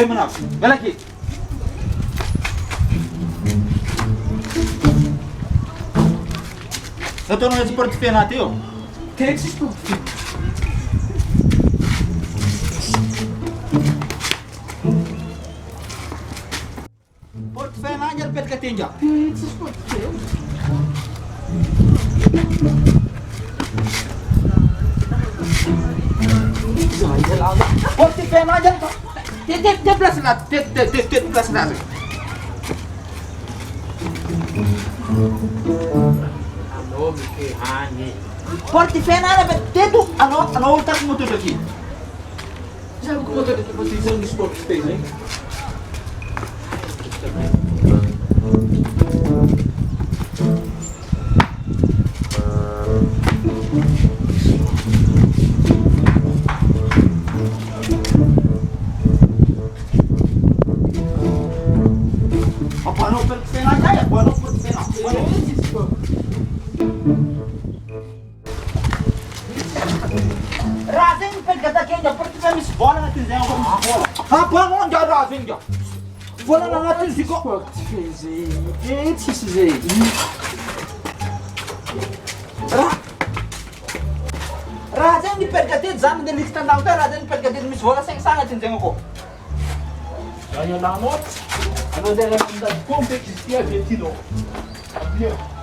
Mana? Belaki. Satu orang seperti penati yo. Kijk eens goed. Portfel aja pet ketinja. Kijk eens goed. Portfel aja. Dia belas lah. Dia belas lah. Ano, Miki, hani. Portfel aja pet. Dia tu ano ultar motor lagi. Sabi ko mo dito pati isang sport space eh. Apa ano portfel aja ya? Ano portfel? Razing pet kata kaya portfel mis bola natin saya ko bola. Apa mo ang razing ja? Bola na natin siko. Sport space eh. Kijk eens eh. Razing di pet kata zam de lista daw ta razing pet kata mis bola sang sang natin saya ko. Kaya lamot. Ano dela manda competitia 22. Abbiamo.